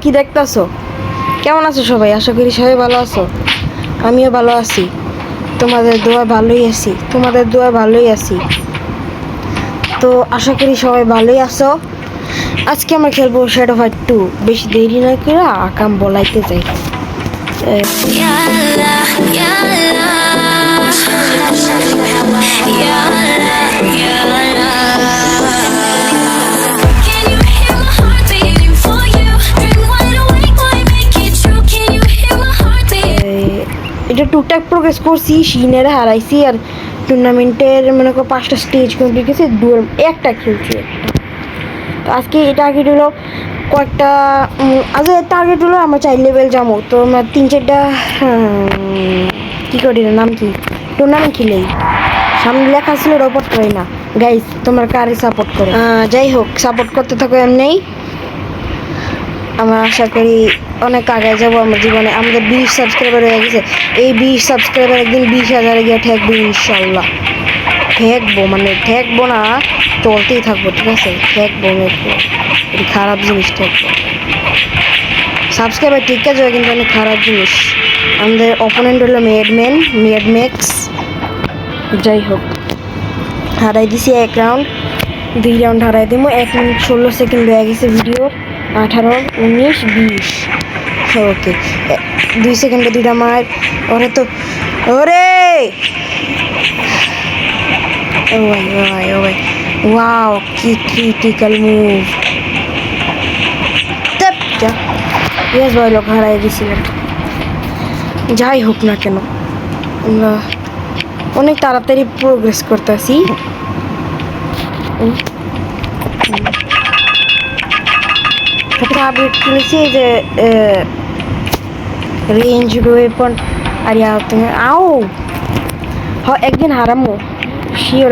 কি দেখতেছো? কেমন আছো সবাই? আশা করি সবাই ভালো আছো। আমিও ভালো আছি, তোমাদের দোয়া ভালোই আছি। তো আশা করি সবাই ভালোই আছো। আজকে আমরা খেলবো শ্যাডো ফাইট 2। বেশি দেরি না করে আকাম বলাইতে যাই। এটা টুকটাক প্রোগ্রেস করছি, সিনেরা হারাইছি। আর টুর্নামেন্টের মনে করো 5টা স্টেজ কমপ্লিট গেছে, একটা খেলছি। তো আজকে টার্গেট হলো কয়েকটা, আজ টার্গেট হলো আমরা 4 লেভেল যাবো। তো আমরা 3-4টা কী করি নাম কি টুর্নামেন্ট খেলেই সামনে লেখা ছিল রোবট পাই না। গাইস তোমরা কারে সাপোর্ট করো? যাই হোক, সাপোর্ট করতে থাকো এমনিই। আমরা আশা করি অনেক আগে যাবো আমার জীবনে। আমাদের 20 সাবস্ক্রাইবার হয়ে গেছে। এই 20 সাবস্ক্রাইবার একদিন 20,000 গিয়ে ঠেকবো ইনশাল্লাহ। ঠেকবো না, চলতেই থাকবো, ঠিক আছে? ঠেকবো এটি খারাপ জিনিস। ঠেকবো সাবস্ক্রাইবার ঠিক আছে, কিন্তু অনেক খারাপ জিনিস। আমাদের অপোনেন্ট হলো ম্যাডম্যাক্স। যাই হোক, হারাই দিছি 1 রাউন্ড, 2 রাউন্ড হারাই দিব। 1 মিনিট 16 সেকেন্ড হয়ে গেছে ভিডিও। 18, 19, 20। ওকে, 2 সেকেন্ডে 2টা মার। ওরে তো ওরে ও ভাই ওয়াও, কি ক্রিটিক্যাল মুভ। ইয়েস ভাই, লোক হারাই দিয়েছিলাম। যাই হোক না কেন, আমরা অনেক তাড়াতাড়ি প্রোগ্রেস করতেছি। আপডেট করেছি যে রেঞ্জ ওয়েপন। আর তুমি একদিন হারামো শিওর।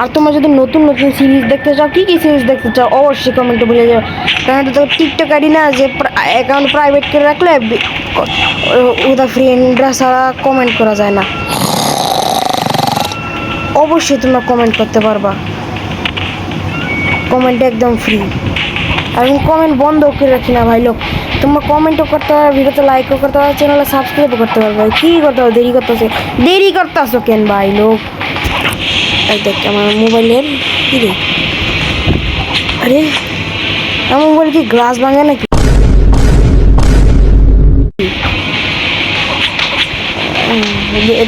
আর তোমরা যদি নতুন সিরিজ দেখতে চাও, কি সিরিজ দেখতে চাও, অবশ্যই কমেন্টে বলে যাও। কারণ তো টিকটক আইডি না, যে অ্যাকাউন্ট প্রাইভেট করে রাখলে ওদের ফ্রেন্ডরা ছাড়া কমেন্ট করা যায় না। অবশ্যই তোমরা কমেন্ট করতে পারবা, কমেন্ট একদম ফ্রি। আর আমি কমেন্ট বন্ধ করে রাখি না ভাই লোক। তোমরা কমেন্টও করতে পারবে, ভিডিওতে লাইকও করতে পারবে, চ্যানেলে সাবস্ক্রাইবও করতে পারবে। কী করতে হবে? দেরি করতেছো কেন ভাই লোক? এই দেখ আমার মোবাইলের কী রে, আরে আমার মোবাইল কি গ্লাস ভাঙে নাকি?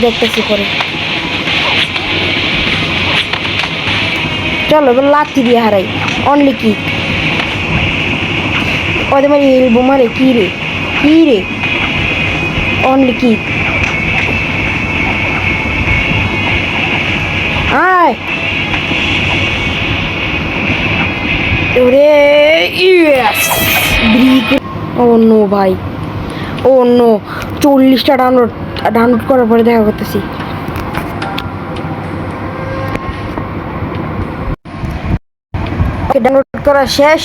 দেখতেছি পরে। চলো এবার লাথি দিয়ে হারাই। অনলি কি ওদের মানে এলবো মারে? কি রে অনলি কি? আয় ওরে, ইয়েস ব্রিক। ও নো ভাই, ও নো। 40টা ডাউনলোড করার পরে দেখা করতেছি। ডাউনলোড করা শেষ,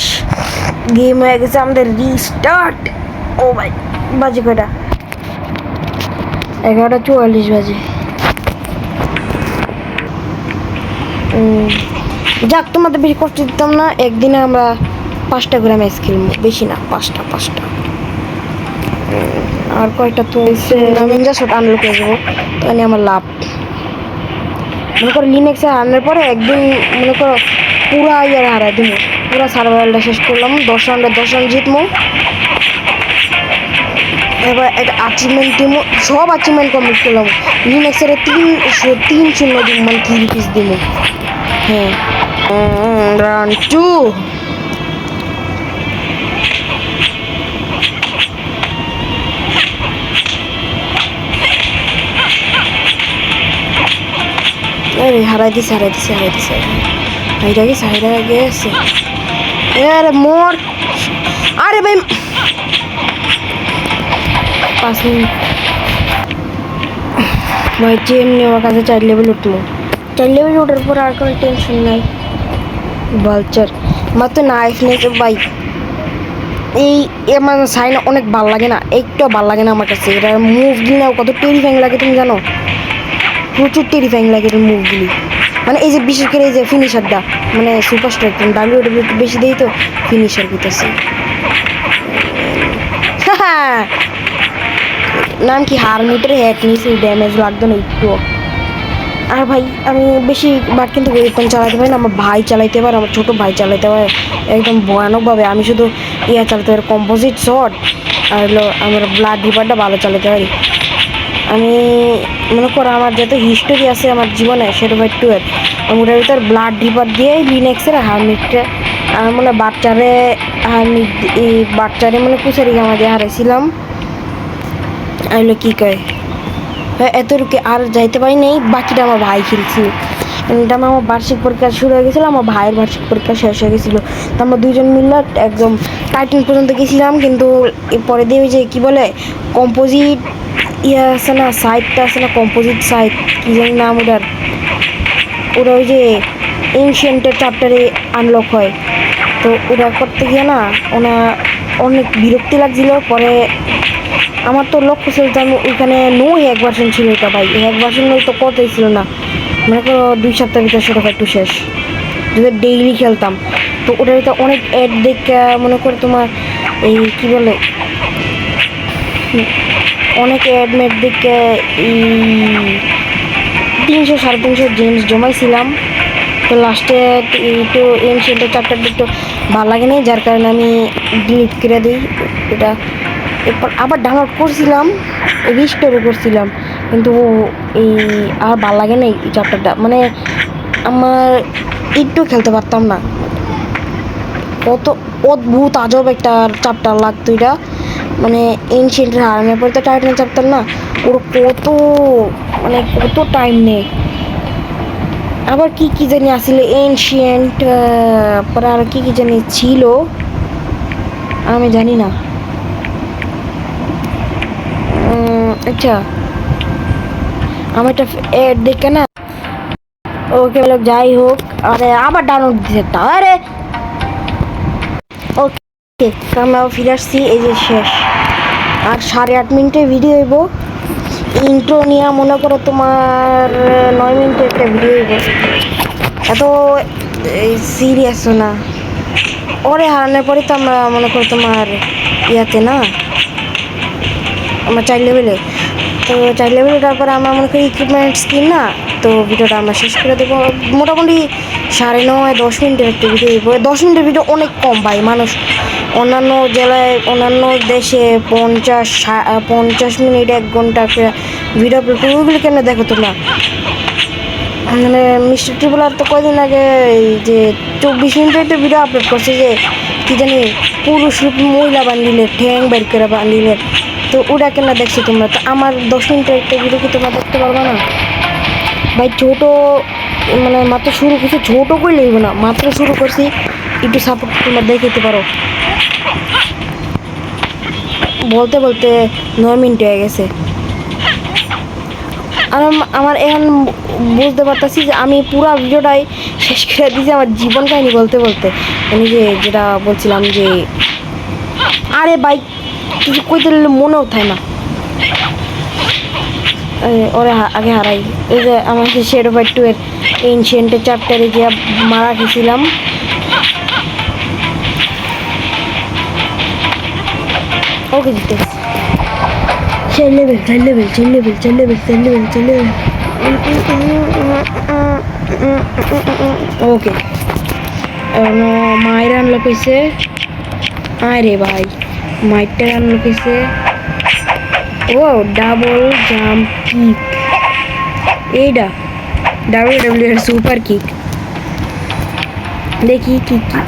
গেম হয়ে গেছে আমাদের রিস্টার্ট। ও ভাই, বাজে কয়টা? 11:44 বাজে। যাক, তোমাদের বেশি কষ্ট দিতাম না। একদিনে আমরা 5টা করে ম্যাচ খেলবো, বেশি না, 5টা। আর কয়টা তো নিনজা শট আনলক হয়ে যাবো, তাহলে আমার লাভ। মনে করো লিনেক্সে হারানোর পরে একদিন মনে করো পুরা হারাই দিব, পুরা সার্ভাইভালটা শেষ করলাম। 10 রাউন্ডে 10 রাউন্ড জিতবো। এবার একটা অ্যাচিভমেন্ট দিব, সব অ্যাচিভমেন্ট কমপ্লিট করলাম। লিনেক্সের 3-0 দিব, মানে 3 পিস দিব। হ্যাঁ, রাউন্ড 2। আরে হারাই দিছে। হাইরা গেছে। আরে মোর, আরে ভাই 5 মিনিট ভাই। এমনি আমার কাছে 4 লেভেল উঠবো। 4 লেভেল ওঠার পর আর কোনো টেনশন নাই। ভালচার আমার তো নাইফ নেই ভাই। এই আমার সাইন অনেক ভাল লাগে না, একটু ভাল লাগে না আমার কাছে। এটা মুভ দিলে কত টেরিফাইং লাগে তুমি জানো? প্রচুর টেরিফাইং লাগে এর মুভগুলি। মানে এই যে বিশেষ করে এই যে ফিনিশারটা মানে সুপারস্টার ডাব্লিউডাব্লিউ বেশি দেই তো ফিনিশার করতেছি। নাম কি হারমিটের হ্যাক নিয়েছি, ড্যামেজ লাগতো না একটু। আর ভাই আমি বেশি বার কিন্তু ওয়েপন চালাতে পারি না, আমার ভাই চালাইতে পারে, আমার ছোটো ভাই চালাইতে পারে একদম ভয়ানকভাবে। আমি শুধু ইয়া চালাতে পারি কম্পোজিট শট, আর হলো আমার ব্লাড রিপারটা ভালো চালাতে পারি। আমি মনে করো আমার যত হিস্টোরি আছে আমার জীবনে সেটা ভাই টুয়েলভ, ওটার ভিতর ব্লাড রিপার দিয়েই লিনেক্সের হারমিটটা আমার মনে হারমিট এই বাচ্চারে মানে কুচারি গামা দিয়ে হারাইছিলাম। আইলো কি কয় হ্যাঁ এতটুকু আর যাইতে পারি নাই, বাকিটা আমার ভাই খেলছিল। এটা আমার বার্ষিক পরীক্ষা শুরু হয়ে গেছিলো, আমার ভাইয়ের বার্ষিক পরীক্ষা শেষ হয়ে গেছিলো, তো আমরা দুইজন মিলে একদম টাইটিন পর্যন্ত গেছিলাম। কিন্তু পরে দিয়ে ওই যে কী বলে কম্পোজিট ইয়ে আছে না, সাইটটা আছে না, কম্পোজিট সাইট কী জানি নাম ওটার, ওরা ওই যে এনশিয়েন্টের চ্যাপ্টারে আনলক হয়, তো ওটা করতে গিয়ে না অনেক বিরক্তি লাগছিল। পরে আমার তো লক্ষ্য ছিল যে আমি ওইখানে হ্যাক ভার্সন ছিল, ওটা ভাই হ্যাক ভার্সন তো কতই ছিল না, মনে করো 2 সপ্তাহের ভিতরে সেটা একটু শেষ, যদি ডেইলি খেলতাম। তো ওটার ভিতরে অনেক অ্যাড দেখে মনে করে তোমার এই কী বলে অনেক অ্যাড ম্যাড দেখে এই 300 350 জেমস জমাইছিলাম। তো লাস্টে একটু এনশিয়েন্টের চ্যাপ্টারটা একটু ভালো লাগে নাই, যার কারণে আমি ডিলিট করে দিই এটা। এরপর আবার ডাউনলোড করছিলাম, রিস্টোরও করছিলাম, কিন্তু এই আর ভালো লাগে না এই চ্যাপ্টারটা, মানে আমার একটু খেলতে পারতাম না, কত অদ্ভুত আজব একটা চ্যাপ্টার লাগতো এটা। মানে এনশিয়েন্টের হারানোর পরে তো টাইটান চ্যাপ্টার না, ওর কত টাইম নেই। আবার কি কি জানি আসলে এনশিয়েন্ট, পরে আর কি কি জানি ছিল আমি জানি না। আচ্ছা আমার একটা অ্যাড দেখে না, ওকে বলো যাই হোক, আরে আবার ডাউনলোড দিতে আরে ওকে আমরা ফিরে আসছি, এই যে শেষ আর 8.5 মিনিটের ভিডিও হইব। ইন্ট্রো নিয়ে মনে করো তোমার 9 মিনিটের একটা ভিডিও হইব, এত সিরিয়াসও না। ওরে হারানোর পরে তো আমরা মনে করো তোমার ইয়াতে না আমার 4 লেভেলে, তো 4 লেভেলে তারপরে আমরা মনে করি ইকুইপমেন্ট স্কিন না, তো ভিডিওটা আমরা শেষ করে দেবো। মোটামুটি 9:30-10 মিনিটের একটা ভিডিও দেবো। 10 মিনিটের ভিডিও অনেক কম ভাই, মানুষ অন্যান্য জেলায় অন্যান্য দেশে 50 মিনিট 1 ঘন্টা ভিডিও আপলোড করে, ওইগুলো কেন দেখো তোমরা? মানে মিস্টার ট্রিপলার তো কদিন আগে এই যে 24 মিনিটের একটা ভিডিও আপলোড করছে, যে কী জানি পুরুষ মহিলা বান্ডিলের ঠ্যাং বের করে বান্ডিলের, তো ওটা কেন দেখছো তোমরা? তো আমার 10 মিনিটের একটা ভিডিও কি তোমরা দেখতে পারবে না ভাই? ছোটো মানে মাত্র শুরু করছি, ছোটো করে লাগবে না, মাত্র শুরু করছি, একটু সাপোর্ট তোমরা দেখতে পারো। বলতে বলতে 9 মিনিট হয়ে গেছে, আর আমার এখন বুঝতে পারতেছি যে আমি পুরো ভিডিওটাই শেষ করে দিয়েছি আমার জীবন কাহিনী বলতে বলতে। আমি যে যেটা বলছিলাম যে আরে বাইক কিছু কইতে মনেও থাকে না, ওরে আগে হারাই। এই যে আমার শেডো ফাইট 2 এর এনশিয়েন্টের চ্যাপ্টারে যে মারা গেছিলাম, ওকে জিতে 4 level 4 level 4 level 4 level 4 level 4 level. Okay মায়ের আনলক হয়েছে, আরে ভাই মাইরটা আনলক হয়েছে। ও ডাবল জাম্প কিক, এইটা ডাব্লিউডাব্লিউ এর সুপার কিক, দেখি কি কি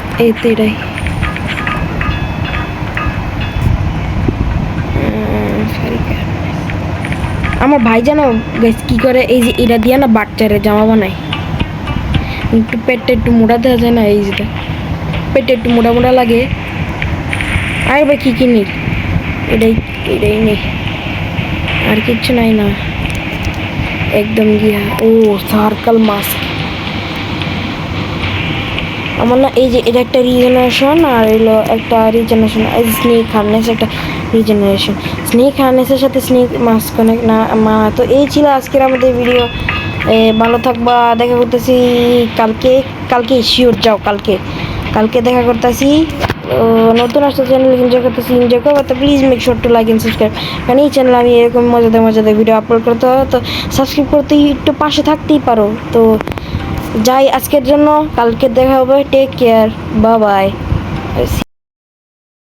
এটাই। আমার ভাই জানো কি করে, এই যে এটা দিয়ে না বাচ্চারে জামা বানায়, একটু পেটটা একটু মোটা দেওয়া যায় না, এই যেটা পেটটা একটু মোটা মোটা লাগে। আরে ভাই কী কিনি, এটাই নেই, আর কিচ্ছু নাই না একদম গিয়া। ও সার্কেল মাস্ক আমার না, এই যে এটা একটা রিজেনারেশন, আর এলো একটা রিজেনারেশন স্নেক হার্নেস, একটা রিজেনারেশন স্নেক হার্নেসের সাথে স্নেক মাস্ক অনেক না মা। তো এই ছিল আজকের আমাদের ভিডিও। ভালো থাকবা, দেখা করতেছি কালকে। কালকে শিওর যাও, কালকে কালকে দেখা করতেছি। নতুন আসতে চ্যানেল এনজয় করবো, তো please make sure to like and subscribe. কারণ এই চ্যানেলে আমি এরকম মজাদার মজাদার ভিডিও আপলোড করতে হবে, তো সাবস্ক্রাইব করতে একটু পাশে থাকতেই পারো। তো যাই আজকের জন্য, কালকে দেখা হবে। Take care, bye by.